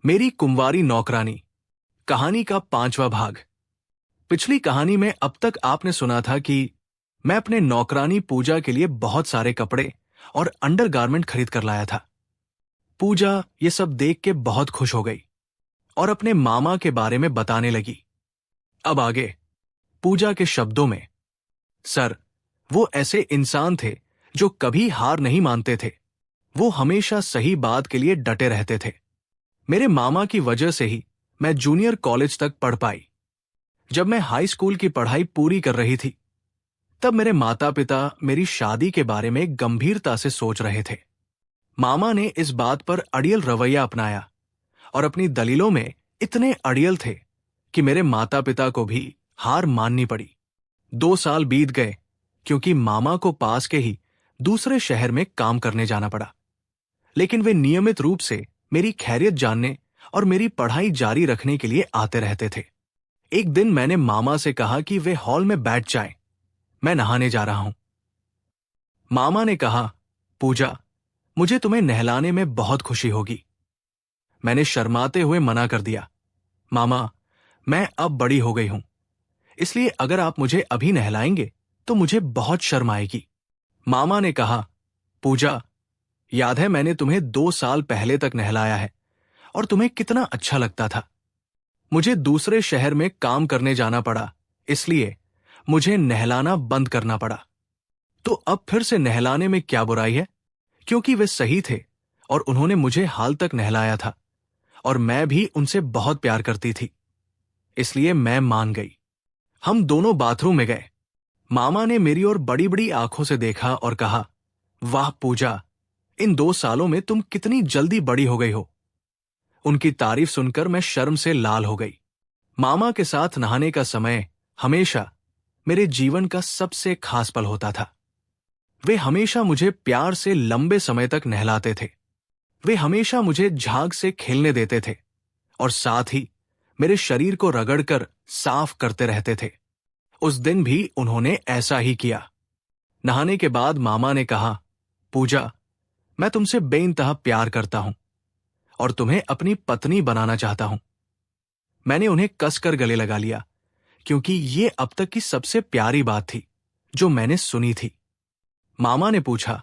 मेरी कुंवारी नौकरानी कहानी का 5वां भाग। पिछली कहानी में अब तक आपने सुना था कि मैं अपने नौकरानी पूजा के लिए बहुत सारे कपड़े और अंडरगारमेंट खरीद कर लाया था। पूजा ये सब देख के बहुत खुश हो गई और अपने मामा के बारे में बताने लगी। अब आगे पूजा के शब्दों में, सर, वो ऐसे इंसान थे जो कभी हार नहीं मानते थे। वो हमेशा सही बात के लिए डटे रहते थे। मेरे मामा की वजह से ही मैं जूनियर कॉलेज तक पढ़ पाई। जब मैं हाई स्कूल की पढ़ाई पूरी कर रही थी, तब मेरे माता पिता मेरी शादी के बारे में गंभीरता से सोच रहे थे। मामा ने इस बात पर अड़ियल रवैया अपनाया और अपनी दलीलों में इतने अड़ियल थे कि मेरे माता पिता को भी हार माननी पड़ी। 2 साल बीत गए क्योंकि मामा को पास के ही दूसरे शहर में काम करने जाना पड़ा, लेकिन वे नियमित रूप से मेरी खैरियत जानने और मेरी पढ़ाई जारी रखने के लिए आते रहते थे। एक दिन मैंने मामा से कहा कि वे हॉल में बैठ जाएं, मैं नहाने जा रहा हूं। मामा ने कहा, पूजा, मुझे तुम्हें नहलाने में बहुत खुशी होगी। मैंने शर्माते हुए मना कर दिया, मामा, मैं अब बड़ी हो गई हूं, इसलिए अगर आप मुझे अभी नहलाएंगे तो मुझे बहुत शर्म आएगी। मामा ने कहा, पूजा, याद है मैंने तुम्हें 2 साल पहले तक नहलाया है और तुम्हें कितना अच्छा लगता था। मुझे दूसरे शहर में काम करने जाना पड़ा, इसलिए मुझे नहलाना बंद करना पड़ा। तो अब फिर से नहलाने में क्या बुराई है, क्योंकि वे सही थे और उन्होंने मुझे हाल तक नहलाया था और मैं भी उनसे बहुत प्यार करती थी, इसलिए मैं मान गई। हम दोनों बाथरूम में गए। मामा ने मेरी ओर बड़ी बड़ी आंखों से देखा और कहा, वाह पूजा, इन 2 सालों में तुम कितनी जल्दी बड़ी हो गई हो। उनकी तारीफ सुनकर मैं शर्म से लाल हो गई। मामा के साथ नहाने का समय हमेशा मेरे जीवन का सबसे खास पल होता था। वे हमेशा मुझे प्यार से लंबे समय तक नहलाते थे। वे हमेशा मुझे झाग से खेलने देते थे और साथ ही मेरे शरीर को रगड़कर साफ करते रहते थे। उस दिन भी उन्होंने ऐसा ही किया। नहाने के बाद मामा ने कहा, पूजा, मैं तुमसे बेइंतहा प्यार करता हूं और तुम्हें अपनी पत्नी बनाना चाहता हूं। मैंने उन्हें कसकर गले लगा लिया, क्योंकि ये अब तक की सबसे प्यारी बात थी जो मैंने सुनी थी। मामा ने पूछा,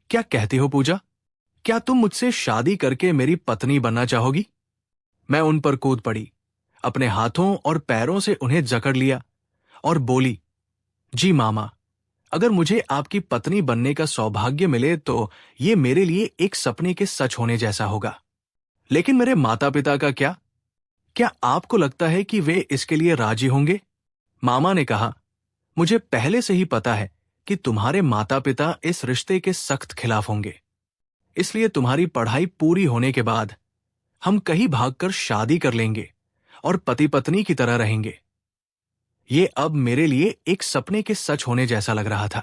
क्या कहती हो पूजा? क्या तुम मुझसे शादी करके मेरी पत्नी बनना चाहोगी? मैं उन पर कूद पड़ी, अपने हाथों और पैरों से उन्हें जकड़ लिया और बोली, जी मामा, अगर मुझे आपकी पत्नी बनने का सौभाग्य मिले तो ये मेरे लिए एक सपने के सच होने जैसा होगा। लेकिन मेरे माता पिता का क्या? क्या आपको लगता है कि वे इसके लिए राजी होंगे? मामा ने कहा, मुझे पहले से ही पता है कि तुम्हारे माता पिता इस रिश्ते के सख्त खिलाफ होंगे, इसलिए तुम्हारी पढ़ाई पूरी होने के बाद हम कहीं भागकर शादी कर लेंगे और पति पत्नी की तरह रहेंगे। ये अब मेरे लिए एक सपने के सच होने जैसा लग रहा था।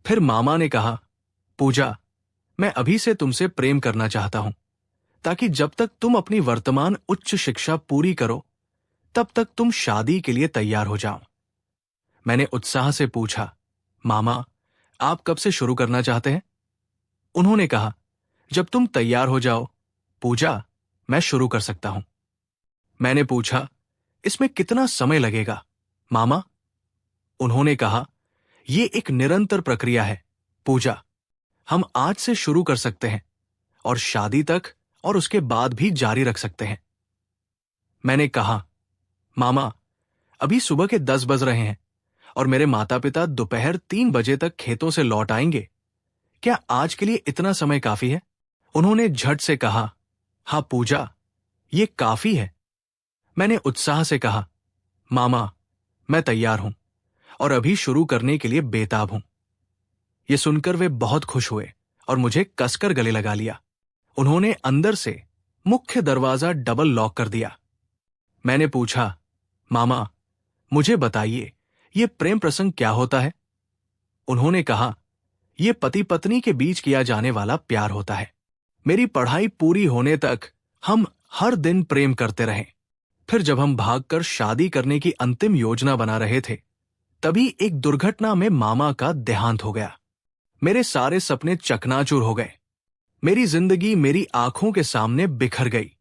फिर मामा ने कहा, पूजा, मैं अभी से तुमसे प्रेम करना चाहता हूं, ताकि जब तक तुम अपनी वर्तमान उच्च शिक्षा पूरी करो, तब तक तुम शादी के लिए तैयार हो जाओ। मैंने उत्साह से पूछा, मामा, आप कब से शुरू करना चाहते हैं? उन्होंने कहा, जब तुम तैयार हो जाओ पूजा, मैं शुरू कर सकता हूं। मैंने पूछा, इसमें कितना समय लगेगा मामा? उन्होंने कहा, यह एक निरंतर प्रक्रिया है पूजा। हम आज से शुरू कर सकते हैं और शादी तक और उसके बाद भी जारी रख सकते हैं। मैंने कहा, मामा, अभी सुबह के 10 बज रहे हैं और मेरे माता पिता दोपहर 3 बजे तक खेतों से लौट आएंगे। क्या आज के लिए इतना समय काफी है? उन्होंने झट से कहा, हाँ पूजा, ये काफी है। मैंने उत्साह से कहा, मामा, मैं तैयार हूं और अभी शुरू करने के लिए बेताब हूं। यह सुनकर वे बहुत खुश हुए और मुझे कसकर गले लगा लिया। उन्होंने अंदर से मुख्य दरवाजा डबल लॉक कर दिया। मैंने पूछा, मामा, मुझे बताइए, यह प्रेम प्रसंग क्या होता है? उन्होंने कहा, यह पति पत्नी के बीच किया जाने वाला प्यार होता है। मेरी पढ़ाई पूरी होने तक हम हर दिन प्रेम करते रहे। फिर जब हम भागकर शादी करने की अंतिम योजना बना रहे थे, तभी एक दुर्घटना में मामा का देहांत हो गया। मेरे सारे सपने चकनाचूर हो गए। मेरी जिंदगी मेरी आंखों के सामने बिखर गई।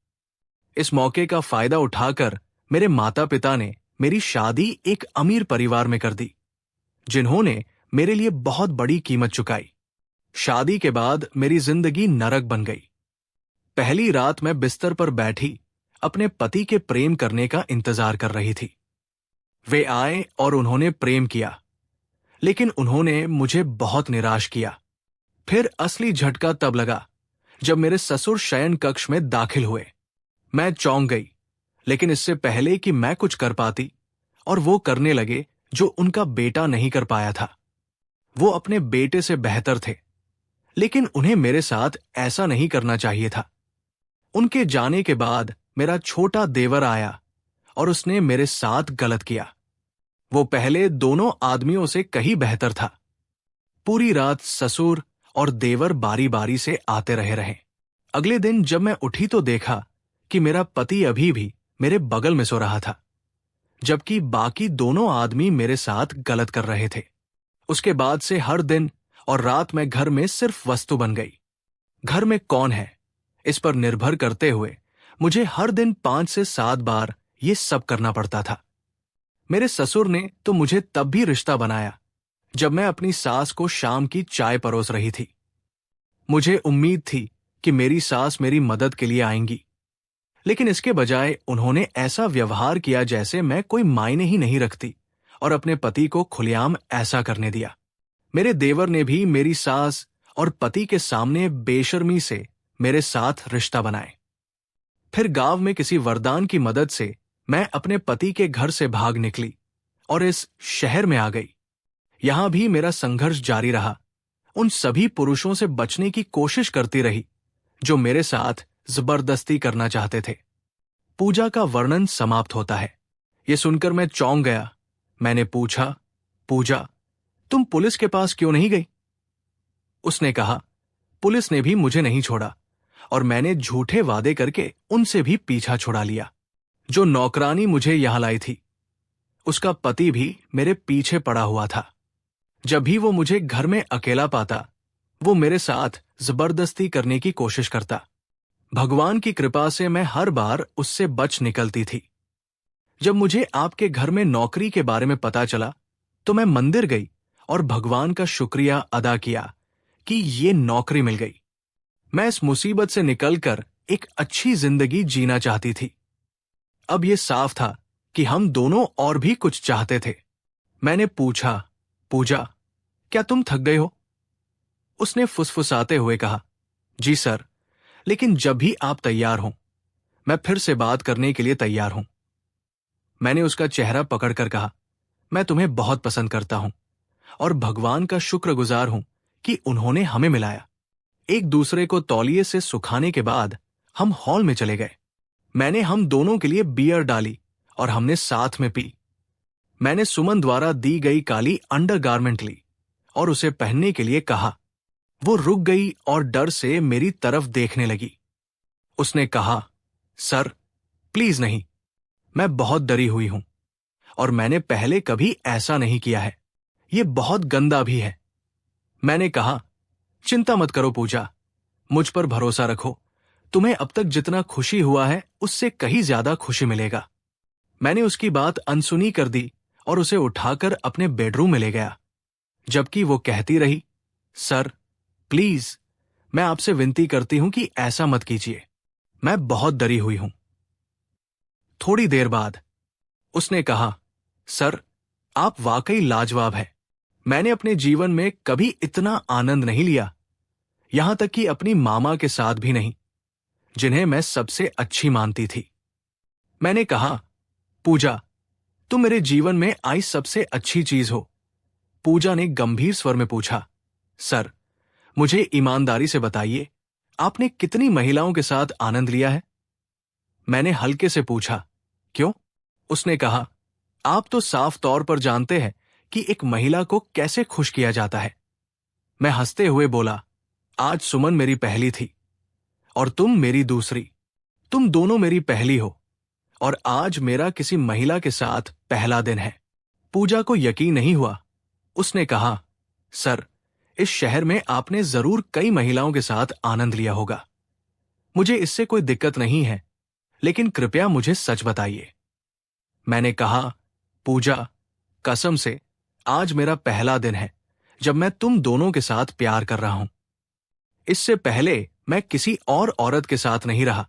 इस मौके का फायदा उठाकर मेरे माता पिता ने मेरी शादी एक अमीर परिवार में कर दी, जिन्होंने मेरे लिए बहुत बड़ी कीमत चुकाई। शादी के बाद मेरी जिंदगी नरक बन गई। पहली रात मैं बिस्तर पर बैठी अपने पति के प्रेम करने का इंतजार कर रही थी। वे आए और उन्होंने प्रेम किया, लेकिन उन्होंने मुझे बहुत निराश किया। फिर असली झटका तब लगा जब मेरे ससुर शयन कक्ष में दाखिल हुए। मैं चौंक गई, लेकिन इससे पहले कि मैं कुछ कर पाती और वो करने लगे जो उनका बेटा नहीं कर पाया था। वो अपने बेटे से बेहतर थे, लेकिन उन्हें मेरे साथ ऐसा नहीं करना चाहिए था। उनके जाने के बाद मेरा छोटा देवर आया और उसने मेरे साथ गलत किया। वो पहले दोनों आदमियों से कहीं बेहतर था। पूरी रात ससुर और देवर बारी बारी से आते रहे। अगले दिन जब मैं उठी तो देखा कि मेरा पति अभी भी मेरे बगल में सो रहा था, जबकि बाकी दोनों आदमी मेरे साथ गलत कर रहे थे। उसके बाद से हर दिन और रात में घर में सिर्फ वस्तु बन गई। घर में कौन है, इस पर निर्भर करते हुए मुझे हर दिन 5 से 7 बार ये सब करना पड़ता था। मेरे ससुर ने तो मुझे तब भी रिश्ता बनाया जब मैं अपनी सास को शाम की चाय परोस रही थी। मुझे उम्मीद थी कि मेरी सास मेरी मदद के लिए आएंगी, लेकिन इसके बजाय उन्होंने ऐसा व्यवहार किया जैसे मैं कोई मायने ही नहीं रखती और अपने पति को खुलेआम ऐसा करने दिया। मेरे देवर ने भी मेरी सास और पति के सामने बेशर्मी से मेरे साथ रिश्ता बनाए। फिर गांव में किसी वरदान की मदद से मैं अपने पति के घर से भाग निकली और इस शहर में आ गई। यहां भी मेरा संघर्ष जारी रहा। उन सभी पुरुषों से बचने की कोशिश करती रही जो मेरे साथ जबरदस्ती करना चाहते थे। पूजा का वर्णन समाप्त होता है। यह सुनकर मैं चौंक गया। मैंने पूछा, पूजा, तुम पुलिस के पास क्यों नहीं गई? उसने कहा, पुलिस ने भी मुझे नहीं छोड़ा और मैंने झूठे वादे करके उनसे भी पीछा छुड़ा लिया। जो नौकरानी मुझे यहां लाई थी, उसका पति भी मेरे पीछे पड़ा हुआ था। जब भी वो मुझे घर में अकेला पाता, वो मेरे साथ जबरदस्ती करने की कोशिश करता। भगवान की कृपा से मैं हर बार उससे बच निकलती थी। जब मुझे आपके घर में नौकरी के बारे में पता चला तो मैं मंदिर गई और भगवान का शुक्रिया अदा किया कि ये नौकरी मिल गई। मैं इस मुसीबत से निकलकर एक अच्छी जिंदगी जीना चाहती थी। अब यह साफ था कि हम दोनों और भी कुछ चाहते थे। मैंने पूछा, पूजा, क्या तुम थक गए हो? उसने फुसफुसाते हुए कहा, जी सर, लेकिन जब भी आप तैयार हों, मैं फिर से बात करने के लिए तैयार हूं। मैंने उसका चेहरा पकड़कर कहा, मैं तुम्हें बहुत पसंद करता हूं और भगवान का शुक्रगुजार हूं कि उन्होंने हमें मिलाया। एक दूसरे को तौलिए से सुखाने के बाद हम हॉल में चले गए। मैंने हम दोनों के लिए बियर डाली और हमने साथ में पी। मैंने सुमन द्वारा दी गई काली अंडरगारमेंट ली और उसे पहनने के लिए कहा। वो रुक गई और डर से मेरी तरफ देखने लगी। उसने कहा, सर, प्लीज नहीं, मैं बहुत डरी हुई हूं और मैंने पहले कभी ऐसा नहीं किया है। ये बहुत गंदा भी है। मैंने कहा, चिंता मत करो पूजा, मुझ पर भरोसा रखो। तुम्हें अब तक जितना खुशी हुआ है उससे कहीं ज्यादा खुशी मिलेगा। मैंने उसकी बात अनसुनी कर दी और उसे उठाकर अपने बेडरूम में ले गया, जबकि वो कहती रही, सर प्लीज, मैं आपसे विनती करती हूं कि ऐसा मत कीजिए, मैं बहुत डरी हुई हूं। थोड़ी देर बाद उसने कहा, सर, आप वाकई लाजवाब हैं। मैंने अपने जीवन में कभी इतना आनंद नहीं लिया, यहां तक कि अपनी मामा के साथ भी नहीं, जिन्हें मैं सबसे अच्छी मानती थी। मैंने कहा, पूजा, तुम मेरे जीवन में आई सबसे अच्छी चीज हो। पूजा ने गंभीर स्वर में पूछा, सर, मुझे ईमानदारी से बताइए, आपने कितनी महिलाओं के साथ आनंद लिया है? मैंने हल्के से पूछा, क्यों? उसने कहा, आप तो साफ तौर पर जानते हैं कि एक महिला को कैसे खुश किया जाता है। मैं हंसते हुए बोला, आज सुमन मेरी पहली थी और तुम मेरी दूसरी। तुम दोनों मेरी पहली हो और आज मेरा किसी महिला के साथ पहला दिन है। पूजा को यकीन नहीं हुआ। उसने कहा, सर, इस शहर में आपने जरूर कई महिलाओं के साथ आनंद लिया होगा। मुझे इससे कोई दिक्कत नहीं है, लेकिन कृपया मुझे सच बताइए। मैंने कहा, पूजा, कसम से आज मेरा पहला दिन है जब मैं तुम दोनों के साथ प्यार कर रहा हूं। इससे पहले मैं किसी और औरत के साथ नहीं रहा।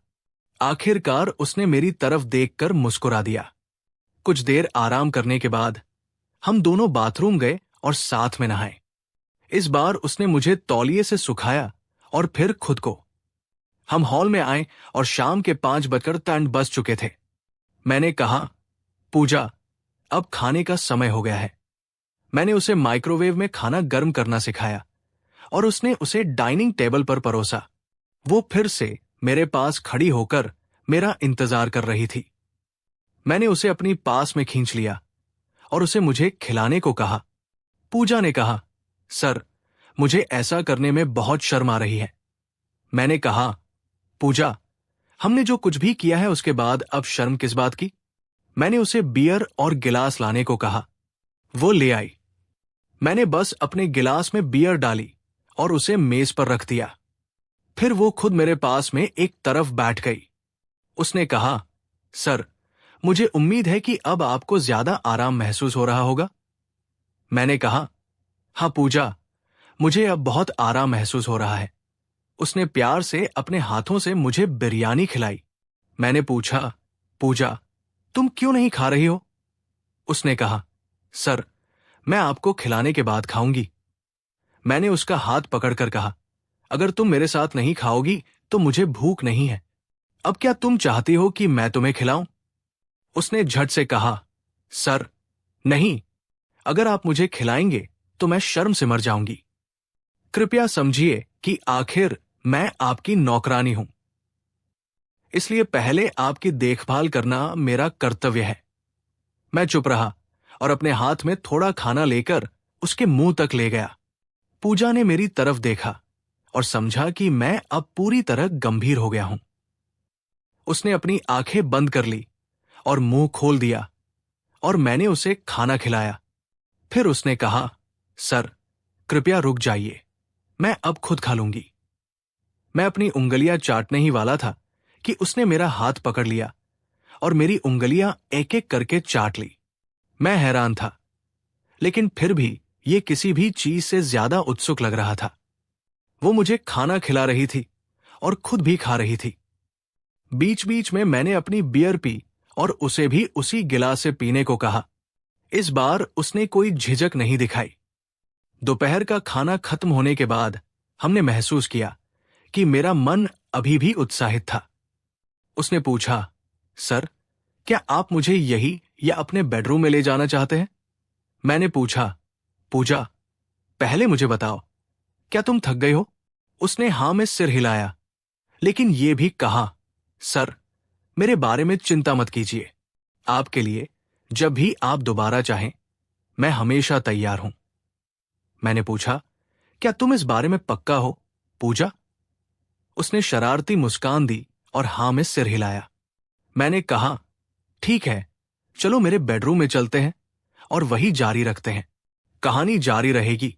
आखिरकार उसने मेरी तरफ देखकर मुस्कुरा दिया। कुछ देर आराम करने के बाद हम दोनों बाथरूम गए और साथ में नहाए। इस बार उसने मुझे तौलिए से सुखाया और फिर खुद को। हम हॉल में आए और शाम के 5:03 बज चुके थे। मैंने कहा, पूजा, अब खाने का समय हो गया है। मैंने उसे माइक्रोवेव में खाना गर्म करना सिखाया और उसने उसे डाइनिंग टेबल पर परोसा। वो फिर से मेरे पास खड़ी होकर मेरा इंतजार कर रही थी। मैंने उसे अपनी पास में खींच लिया और उसे मुझे खिलाने को कहा। पूजा ने कहा, सर, मुझे ऐसा करने में बहुत शर्म आ रही है। मैंने कहा, पूजा, हमने जो कुछ भी किया है उसके बाद अब शर्म किस बात की? मैंने उसे बियर और गिलास लाने को कहा। वो ले आई। मैंने बस अपने गिलास में बियर डाली और उसे मेज पर रख दिया। फिर वो खुद मेरे पास में एक तरफ बैठ गई। उसने कहा, सर, मुझे उम्मीद है कि अब आपको ज्यादा आराम महसूस हो रहा होगा। मैंने कहा, हाँ पूजा, मुझे अब बहुत आराम महसूस हो रहा है। उसने प्यार से अपने हाथों से मुझे बिरयानी खिलाई। मैंने पूछा, पूजा, तुम क्यों नहीं खा रही हो? उसने कहा, सर, मैं आपको खिलाने के बाद खाऊंगी। मैंने उसका हाथ पकड़कर कहा, अगर तुम मेरे साथ नहीं खाओगी तो मुझे भूख नहीं है। अब क्या तुम चाहती हो कि मैं तुम्हें खिलाऊं? उसने झट से कहा, सर, नहीं, अगर आप मुझे खिलाएंगे तो मैं शर्म से मर जाऊंगी। कृपया समझिए कि आखिर मैं आपकी नौकरानी हूं, इसलिए पहले आपकी देखभाल करना मेरा कर्तव्य है। मैं चुप रहा और अपने हाथ में थोड़ा खाना लेकर उसके मुंह तक ले गया। पूजा ने मेरी तरफ देखा और समझा कि मैं अब पूरी तरह गंभीर हो गया हूं। उसने अपनी आंखें बंद कर ली और मुंह खोल दिया और मैंने उसे खाना खिलाया। फिर उसने कहा, सर, कृपया रुक जाइए, मैं अब खुद खा लूंगी। मैं अपनी उंगलियां चाटने ही वाला था कि उसने मेरा हाथ पकड़ लिया और मेरी उंगलियां एक एक करके चाट ली। मैं हैरान था, लेकिन फिर भी ये किसी भी चीज से ज्यादा उत्सुक लग रहा था। वो मुझे खाना खिला रही थी और खुद भी खा रही थी। बीच बीच में मैंने अपनी बियर पी और उसे भी उसी गिलास से पीने को कहा। इस बार उसने कोई झिझक नहीं दिखाई। दोपहर का खाना खत्म होने के बाद हमने महसूस किया कि मेरा मन अभी भी उत्साहित था। उसने पूछा, सर, क्या आप मुझे यही या अपने बेडरूम में ले जाना चाहते हैं? मैंने पूछा, पूजा, पहले मुझे बताओ, क्या तुम थक गई हो? उसने हां में सिर हिलाया, लेकिन यह भी कहा, सर, मेरे बारे में चिंता मत कीजिए। आपके लिए जब भी आप दोबारा चाहें, मैं हमेशा तैयार हूं। मैंने पूछा, क्या तुम इस बारे में पक्का हो, पूजा? उसने शरारती मुस्कान दी और हां में सिर हिलाया। मैंने कहा, ठीक है, चलो मेरे बेडरूम में चलते हैं और वही जारी रखते हैं। कहानी जारी रहेगी